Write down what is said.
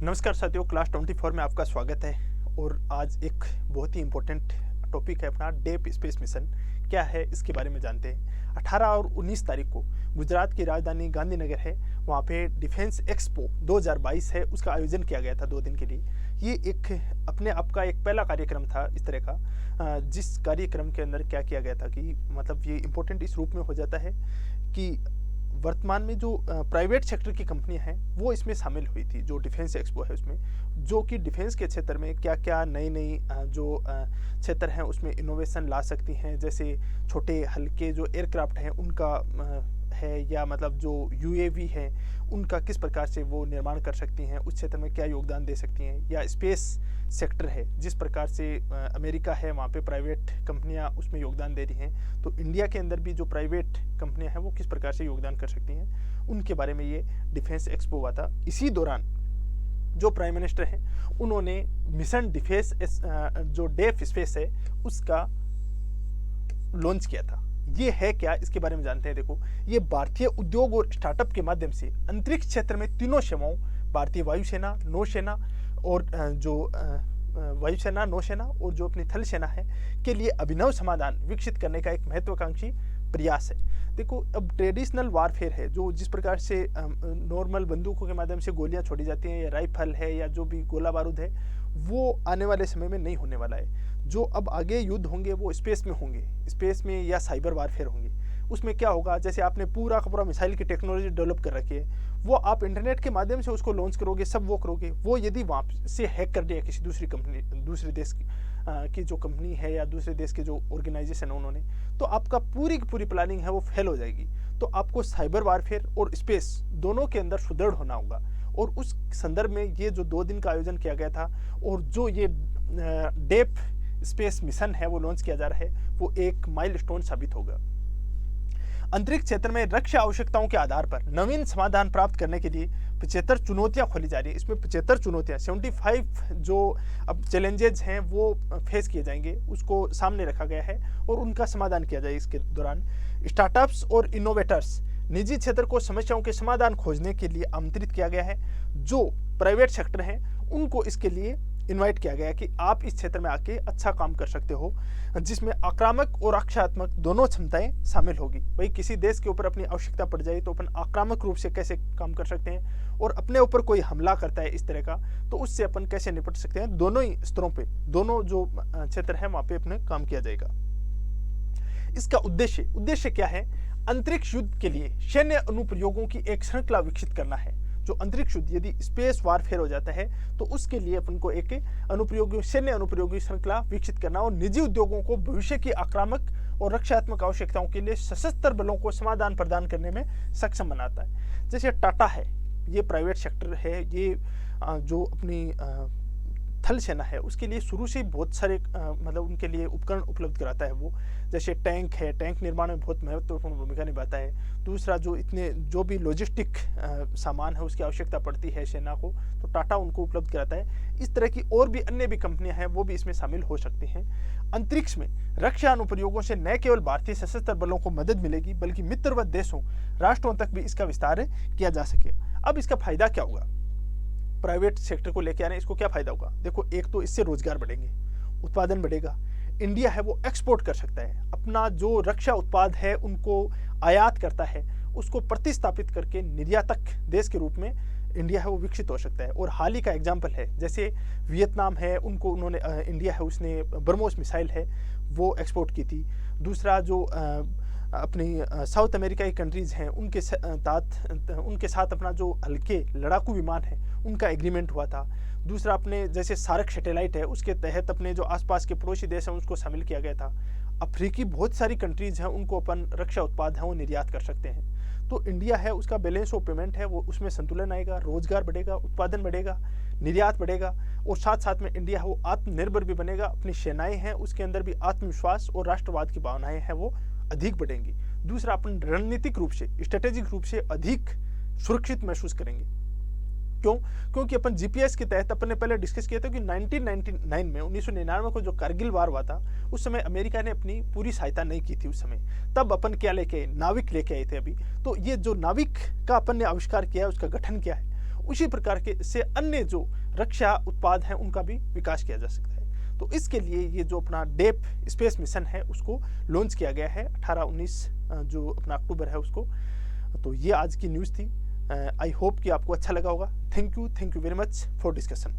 नमस्कार साथियों, क्लास 24 में आपका स्वागत है। और आज एक बहुत ही इम्पोर्टेंट टॉपिक है अपना डीप स्पेस मिशन। क्या है इसके बारे में जानते हैं। 18 और 19 तारीख को गुजरात की राजधानी गांधीनगर है, वहाँ पे डिफेंस एक्सपो 2022 है, उसका आयोजन किया गया था 2 दिन के लिए। ये एक अपने आप का एक पहला कार्यक्रम था इस तरह का, जिस कार्यक्रम के अंदर क्या किया गया था कि मतलब ये इम्पोर्टेंट इस रूप में हो जाता है कि वर्तमान में जो प्राइवेट सेक्टर की कंपनियां हैं वो इसमें शामिल हुई थी। जो डिफेंस एक्सपो है उसमें, जो कि डिफेंस के क्षेत्र में क्या क्या नई नई जो क्षेत्र हैं उसमें इनोवेशन ला सकती हैं। जैसे छोटे हल्के जो एयरक्राफ्ट हैं उनका है, या मतलब जो यूएवी हैं उनका किस प्रकार से वो निर्माण कर सकती हैं, उस क्षेत्र में क्या योगदान दे सकती हैं। या स्पेस सेक्टर है, जिस प्रकार से अमेरिका है वहाँ पे प्राइवेट कंपनियाँ उसमें योगदान दे रही हैं, तो इंडिया के अंदर भी जो प्राइवेट कंपनियाँ हैं वो किस प्रकार से योगदान कर सकती हैं, उनके बारे में ये डिफेंस एक्सपो हुआ था। इसी दौरान जो प्राइम मिनिस्टर हैं उन्होंने मिशन डिफेंस जो डेफ स्पेस है उसका लॉन्च किया था। ये है क्या, इसके बारे में जानते हैं। देखो, ये भारतीय उद्योग और स्टार्टअप के माध्यम से अंतरिक्ष क्षेत्र में तीनों सेवाओं, भारतीय वायुसेना, नौसेना और जो वायुसेना, नौसेना और जो अपनी थल सेना है के लिए अभिनव समाधान विकसित करने का एक महत्वाकांक्षी प्रयास है। देखो, अब ट्रेडिशनल वारफेयर है, जो जिस प्रकार से नॉर्मल बंदूकों के माध्यम से गोलियां छोड़ी जाती हैं, या राइफल है, या जो भी गोला बारूद है, वो आने वाले समय में नहीं होने वाला है। जो अब आगे युद्ध होंगे वो स्पेस में होंगे, स्पेस में या साइबर वारफेयर होंगे। उसमें क्या होगा, जैसे आपने पूरा का पूरा मिसाइल की टेक्नोलॉजी डेवलप कर रखी है, वो आप इंटरनेट के माध्यम से उसको लॉन्च करोगे, सब वो करोगे। वो यदि वहाँ से हैक कर दिया किसी दूसरी कंपनी, दूसरे देश की जो कंपनी है या दूसरे देश के जो ऑर्गेनाइजेशन है उन्होंने, तो आपका पूरी की पूरी प्लानिंग है वो फेल हो जाएगी। तो आपको साइबर वारफेयर और स्पेस दोनों के अंदर सुदृढ़ होना होगा। और उस संदर्भ में ये जो 2 दिन का आयोजन किया गया था और जो ये डेप स्पेस मिशन है वो लॉन्च किया जा रहा है, वो एक माइलस्टोन साबित होगा। अंतरिक्ष क्षेत्र में रक्षा आवश्यकताओं के आधार पर नवीन समाधान प्राप्त करने के लिए 75 चुनौतियां खोली जा रही है। इसमें 75 चुनौतियां, 75 जो अब चैलेंजेस हैं वो फेस किए जाएंगे, उसको सामने रखा गया है और उनका समाधान किया जाए। इसके दौरान स्टार्टअप्स और इनोवेटर्स, निजी क्षेत्र को समस्याओं के समाधान खोजने के लिए आमंत्रित किया गया है। जो प्राइवेट सेक्टर हैं उनको इसके लिए इनवाइट किया गया है कि आप इस क्षेत्र में आके अच्छा काम कर सकते हो, जिसमें आक्रामक और रक्षात्मक दोनों क्षमताएं शामिल होगी। भाई, किसी देश के ऊपर अपनी आवश्यकता पड़ जाए तो अपन आक्रामक रूप से कैसे काम कर सकते हैं, और अपने ऊपर कोई हमला करता है इस तरह का, तो उससे अपन कैसे निपट सकते हैं। दोनों ही स्तरों पे, दोनों जो क्षेत्र है वहां पे अपने काम किया जाएगा। इसका उद्देश्य क्या है? अंतरिक्ष युद्ध के लिए सैन्य अनुप्रयोगों की एक श्रृंखला विकसित करना है। जो अंतरिक्ष युद्ध यदि स्पेस वारफेयर हो जाता है तो उसके लिए अपन को एक सैन्य अनुप्रयोगी श्रृंखला विकसित करना और निजी उद्योगों को भविष्य की आक्रामक और रक्षात्मक आवश्यकताओं के लिए सशस्त्र बलों को समाधान प्रदान करने में सक्षम बनाता है। जैसे टाटा है, ये प्राइवेट सेक्टर है, ये जो अपनी थल सेना है उसके लिए शुरू से ही बहुत सारे मतलब उनके लिए उपकरण उपलब्ध कराता है वो। जैसे टैंक है, टैंक निर्माण में बहुत महत्वपूर्ण भूमिका निभाता है। दूसरा, जो भी लॉजिस्टिक सामान है उसकी आवश्यकता पड़ती है सेना को, तो टाटा उनको उपलब्ध कराता है। इस तरह की और भी अन्य भी कंपनियां हैं, वो भी इसमें शामिल हो सकती हैं। अंतरिक्ष में रक्षा अनुप्रयोगों से न केवल भारतीय सशस्त्र बलों को मदद मिलेगी, बल्कि मित्रवत देशों, राष्ट्रों तक भी इसका विस्तार किया जा सके। अब इसका फायदा क्या होगा? प्राइवेट सेक्टर को लेकर आने, इसको क्या फायदा होगा? देखो, एक तो इससे रोजगार बढ़ेंगे, उत्पादन बढ़ेगा। इंडिया है वो एक्सपोर्ट कर सकता है, अपना जो रक्षा उत्पाद है उनको आयात करता है, उसको प्रतिस्थापित करके निर्यातक देश के रूप में इंडिया है वो विकसित हो सकता है। और हाल ही का एग्जाम्पल है, जैसे वियतनाम है, उनको उन्होंने इंडिया है उसने ब्रह्मोस मिसाइल है वो एक्सपोर्ट की थी। दूसरा, जो अपनी साउथ अमेरिका की कंट्रीज़ हैं उनके साथ अपना जो हल्के लड़ाकू विमान है उनका एग्रीमेंट हुआ था। दूसरा, अपने जैसे सार्क सैटेलाइट है उसके तहत अपने जो आसपास के पड़ोसी देश हैं उसको शामिल किया गया था। अफ्रीकी बहुत सारी कंट्रीज़ हैं, उनको अपन रक्षा उत्पाद हैं वो निर्यात कर सकते हैं। तो इंडिया है उसका बैलेंस ऑफ पेमेंट है वो, उसमें संतुलन आएगा, रोजगार बढ़ेगा, उत्पादन बढ़ेगा, निर्यात बढ़ेगा, और साथ साथ में इंडिया है वो आत्मनिर्भर भी बनेगा। अपनी सेनाएं हैं उसके अंदर भी आत्मविश्वास और राष्ट्रवाद की भावनाएं हैं वो अधिक बढ़ेंगी। दूसरा, अपन रणनीतिक रूप से, स्ट्रेटेजिक रूप से अधिक सुरक्षित महसूस करेंगे। क्यों? क्योंकि अपन जीपीएस के तहत अपन ने पहले डिस्कस किया था कि 1999 में 1999 को जो कारगिल वार हुआ था उस समय अमेरिका ने अपनी पूरी सहायता नहीं की थी उस समय। तब अपन क्या लेके, नाविक लेके आए थे अभी। तो ये जो नाविक का अपन ने आविष्कार किया है, उसका गठन किया है, उसी प्रकार के से अन्य जो रक्षा उत्पाद हैं उनका भी विकास किया जा सकता है। तो इसके लिए ये जो अपना डेप स्पेस मिशन है उसको लॉन्च किया गया है 18-19 जो अपना अक्टूबर है उसको। तो ये आज की न्यूज़ थी। आई होप कि आपको अच्छा लगा होगा। Thank you very much for discussion.